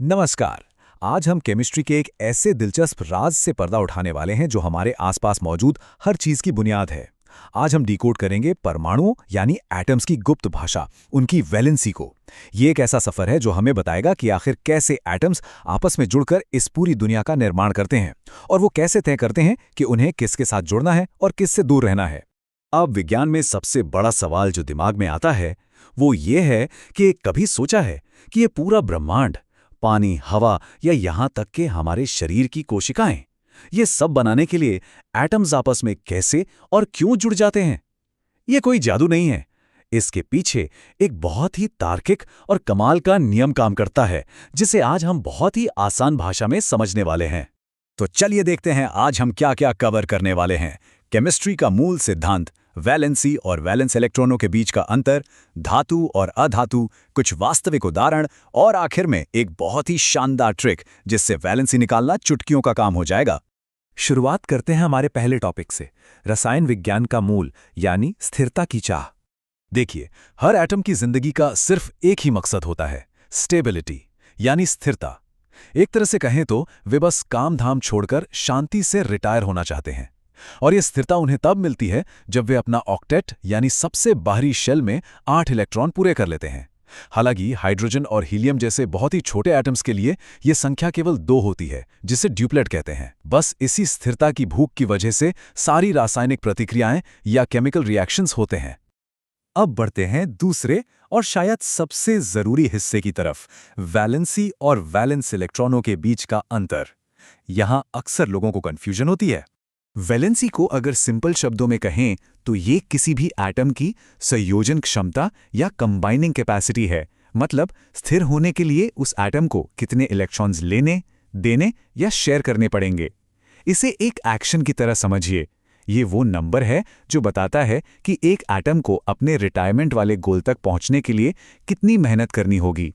नमस्कार। आज हम केमिस्ट्री के एक ऐसे दिलचस्प राज से पर्दा उठाने वाले हैं जो हमारे आसपास मौजूद हर चीज की बुनियाद है। आज हम डिकोड करेंगे परमाणुओं यानी एटम्स की गुप्त भाषा, उनकी वैलेंसी को। ये एक ऐसा सफर है जो हमें बताएगा कि आखिर कैसे एटम्स आपस में जुड़कर इस पूरी दुनिया का निर्माण करते हैं, और वो कैसे तय करते हैं कि उन्हें किसके साथ जुड़ना है और किससे दूर रहना है। अब विज्ञान में सबसे बड़ा सवाल जो दिमाग में आता है वो ये है कि कभी सोचा है कि ये पूरा ब्रह्मांड, पानी, हवा या यहाँ तक कि हमारे शरीर की कोशिकाएं, ये सब बनाने के लिए एटम्स आपस में कैसे और क्यों जुड़ जाते हैं? ये कोई जादू नहीं है। इसके पीछे एक बहुत ही तार्किक और कमाल का नियम काम करता है, जिसे आज हम बहुत ही आसान भाषा में समझने वाले हैं। तो चलिए देखते हैं आज हम क्या-क्या कवर करने वाले हैं। केमिस्ट्री का मूल सिद्धांत, वैलेंसी और वैलेंस इलेक्ट्रॉनों के बीच का अंतर, धातु और अधातु, कुछ वास्तविक उदाहरण और आखिर में एक बहुत ही शानदार ट्रिक जिससे वैलेंसी निकालना चुटकियों का काम हो जाएगा। शुरुआत करते हैं हमारे पहले टॉपिक से, रसायन विज्ञान का मूल यानी स्थिरता की चाह। देखिए, हर एटम की जिंदगी का सिर्फ एक ही मकसद होता है, स्टेबिलिटी यानी स्थिरता। एक तरह से कहें तो वे बस काम धाम छोड़कर शांति से रिटायर होना चाहते हैं। और ये स्थिरता उन्हें तब मिलती है जब वे अपना ऑक्टेट यानी सबसे बाहरी शेल में 8 इलेक्ट्रॉन पूरे कर लेते हैं। हालांकि हाइड्रोजन और हीलियम जैसे बहुत ही छोटे एटम्स के लिए ये संख्या केवल 2 होती है, जिसे ड्यूप्लेट कहते हैं। बस इसी स्थिरता की भूख की वजह से सारी रासायनिक प्रतिक्रियाएं या केमिकल रिएक्शंस होते हैं। अब बढ़ते हैं दूसरे और शायद सबसे जरूरी हिस्से की तरफ, वैलेंसी और वैलेंस इलेक्ट्रॉनों के बीच का अंतर। यहां अक्सर लोगों को कंफ्यूजन होती है। वैलेंसी को अगर सिंपल शब्दों में कहें तो ये किसी भी एटम की संयोजन क्षमता या कंबाइनिंग कैपेसिटी है। मतलब स्थिर होने के लिए उस एटम को कितने इलेक्ट्रॉन्स लेने, देने या शेयर करने पड़ेंगे। इसे एक एक्शन की तरह समझिए। ये वो नंबर है जो बताता है कि एक एटम को अपने रिटायरमेंट वाले गोल तक पहुंचने के लिए कितनी मेहनत करनी होगी।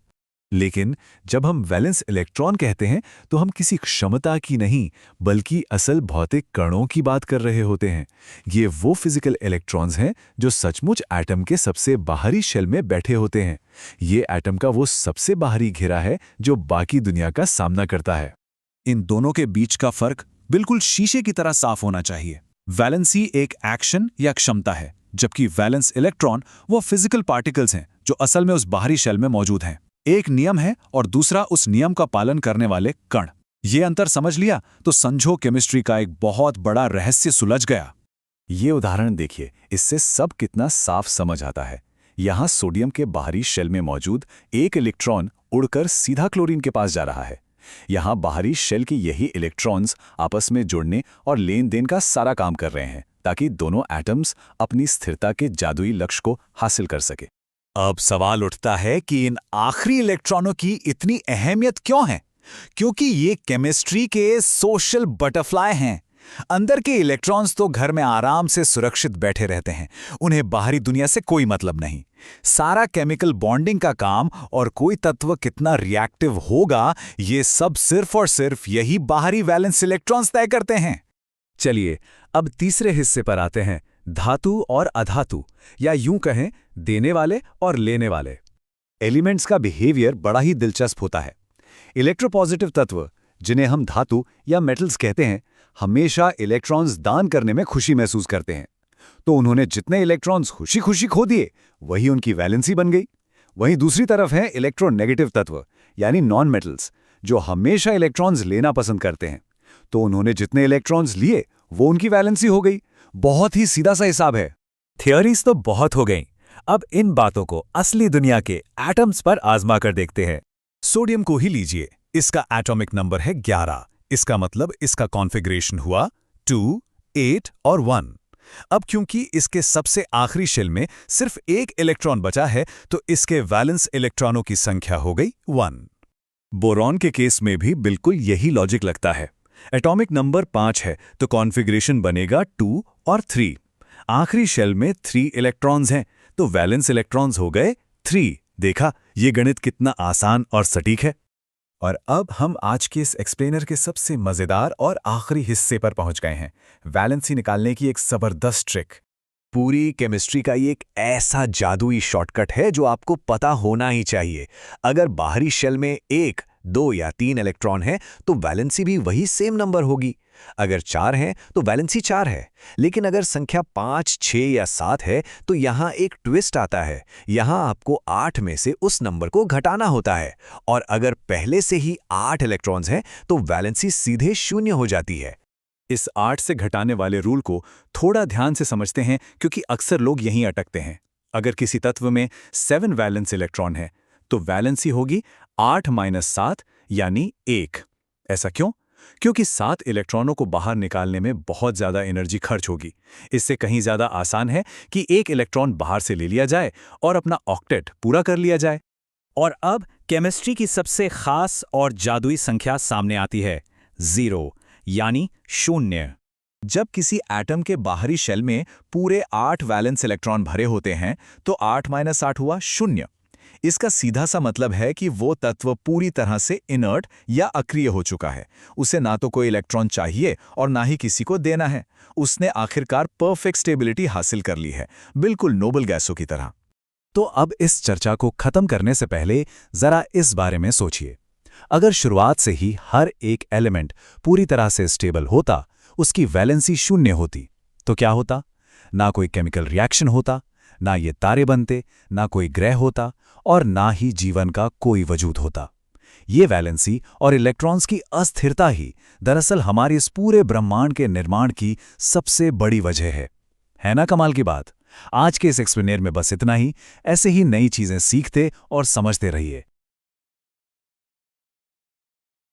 लेकिन जब हम वैलेंस इलेक्ट्रॉन कहते हैं तो हम किसी क्षमता की नहीं, बल्कि असल भौतिक कणों की बात कर रहे होते हैं। ये वो फिजिकल इलेक्ट्रॉन्स हैं जो सचमुच एटम के सबसे बाहरी शेल में बैठे होते हैं। ये एटम का वो सबसे बाहरी घेरा है जो बाकी दुनिया का सामना करता है। इन दोनों के बीच का फर्क बिल्कुल शीशे की तरह साफ होना चाहिए। वैलेंसी एक एक्शन या क्षमता है, जबकि वैलेंस इलेक्ट्रॉन वो फिजिकल पार्टिकल्स हैं जो असल में उस बाहरी शेल में मौजूद हैं। एक नियम है और दूसरा उस नियम का पालन करने वाले कण। ये अंतर समझ लिया तो समझो केमिस्ट्री का एक बहुत बड़ा रहस्य सुलझ गया। ये उदाहरण देखिए, इससे सब कितना साफ समझ आता है। यहाँ सोडियम के बाहरी शेल में मौजूद एक इलेक्ट्रॉन उड़कर सीधा क्लोरीन के पास जा रहा है। यहाँ बाहरी शेल के यही इलेक्ट्रॉन्स आपस में जुड़ने और लेन देन का सारा काम कर रहे हैं, ताकि दोनों एटम्स अपनी स्थिरता के जादुई लक्ष्य को हासिल कर सके। अब सवाल उठता है कि इन आखिरी इलेक्ट्रॉनों की इतनी अहमियत क्यों है? क्योंकि ये केमिस्ट्री के सोशल बटरफ्लाई हैं। अंदर के इलेक्ट्रॉन्स तो घर में आराम से सुरक्षित बैठे रहते हैं, उन्हें बाहरी दुनिया से कोई मतलब नहीं। सारा केमिकल बॉन्डिंग का काम और कोई तत्व कितना रिएक्टिव होगा, ये सब सिर्फ और सिर्फ यही बाहरी वैलेंस इलेक्ट्रॉन्स तय करते हैं। चलिए अब तीसरे हिस्से पर आते हैं, धातु और अधातु, या यूं कहें देने वाले और लेने वाले। एलिमेंट्स का बिहेवियर बड़ा ही दिलचस्प होता है। इलेक्ट्रोपॉजिटिव तत्व, जिन्हें हम धातु या मेटल्स कहते हैं, हमेशा इलेक्ट्रॉन्स दान करने में खुशी महसूस करते हैं। तो उन्होंने जितने इलेक्ट्रॉन्स खुशी खुशी खो दिए, वही उनकी वैलेंसी बन गई। वहीं दूसरी तरफ है इलेक्ट्रोनेगेटिव तत्व यानी नॉन मेटल्स, जो हमेशा इलेक्ट्रॉन्स लेना पसंद करते हैं। तो उन्होंने जितने इलेक्ट्रॉन्स लिए वो उनकी वैलेंसी हो गई। बहुत ही सीधा सा हिसाब है। थियोरीज तो बहुत हो गईं। अब इन बातों को असली दुनिया के एटम्स पर आजमा कर देखते हैं। सोडियम को ही लीजिए, इसका एटॉमिक नंबर है 11। इसका मतलब इसका कॉन्फ़िगरेशन हुआ 2, 8 और 1। अब क्योंकि इसके सबसे आखिरी शेल में सिर्फ एक इलेक्ट्रॉन बचा है, तो इसके वैलेंस इलेक्ट्रॉनों की संख्या हो गई 1। बोरॉन के केस में भी बिल्कुल यही लॉजिक लगता है। एटॉमिक नंबर 5 है तो कॉन्फ़िगरेशन बनेगा 2 और 3। आखिरी शेल में 3 इलेक्ट्रॉन्स हैं तो वैलेंस इलेक्ट्रॉन्स हो गए 3। देखा, ये गणित कितना आसान और सटीक है। और अब हम आज के इस एक्सप्लेनर के सबसे मजेदार और आखिरी हिस्से पर पहुंच गए हैं, वैलेंसी निकालने की एक जबरदस्त ट्रिक। पूरी केमिस्ट्री का ये एक ऐसा जादुई शॉर्टकट है जो आपको पता होना ही चाहिए। अगर बाहरी शेल में 1 2 या 3 इलेक्ट्रॉन हैं तो वैलेंसी भी वही सेम नंबर होगी। अगर 4 हैं तो वैलेंसी 4 है। लेकिन अगर संख्या 5, 6 या 7 है तो यहाँ एक ट्विस्ट आता है। यहाँ आपको 8 में से उस नंबर को घटाना होता है, और अगर पहले से ही 8 इलेक्ट्रॉन्स हैं तो वैलेंसी सीधे 0 हो जाती है। इस 8 से घटाने वाले रूल को थोड़ा ध्यान से समझते हैं, क्योंकि अक्सर लोग यहीं अटकते हैं। अगर किसी तत्व में 7 वैलेंस इलेक्ट्रॉन है तो वैलेंसी होगी 8 - 7 यानी 1। ऐसा क्यों? क्योंकि 7 इलेक्ट्रॉनों को बाहर निकालने में बहुत ज़्यादा एनर्जी खर्च होगी। इससे कहीं ज़्यादा आसान है कि एक इलेक्ट्रॉन बाहर से ले लिया जाए और अपना ऑक्टेट पूरा कर लिया जाए। और अब केमिस्ट्री की सबसे खास और जादुई संख्या सामने आती है, 0 यानी 0। जब किसी एटम के बाहरी शेल में पूरे 8 वैलेंस इलेक्ट्रॉन भरे होते हैं तो 8 - 8 हुआ 0। इसका सीधा सा मतलब है कि वो तत्व पूरी तरह से इनर्ट या अक्रिय हो चुका है। उसे ना तो कोई इलेक्ट्रॉन चाहिए और ना ही किसी को देना है। उसने आखिरकार परफेक्ट स्टेबिलिटी हासिल कर ली है, बिल्कुल नोबल गैसों की तरह। तो अब इस चर्चा को खत्म करने से पहले जरा इस बारे में सोचिए। अगर शुरुआत से ही हर एक एलिमेंट पूरी तरह से स्टेबल होता, उसकी वैलेंसी 0 होती, तो क्या होता? ना कोई केमिकल रिएक्शन होता, ना ये तारे बनते, ना कोई ग्रह होता, और ना ही जीवन का कोई वजूद होता। ये वैलेंसी और इलेक्ट्रॉन्स की अस्थिरता ही दरअसल हमारे इस पूरे ब्रह्मांड के निर्माण की सबसे बड़ी वजह है ना कमाल की बात? आज के इस एक्सप्लेनर में बस इतना ही। ऐसे ही नई चीजें सीखते और समझते रहिए।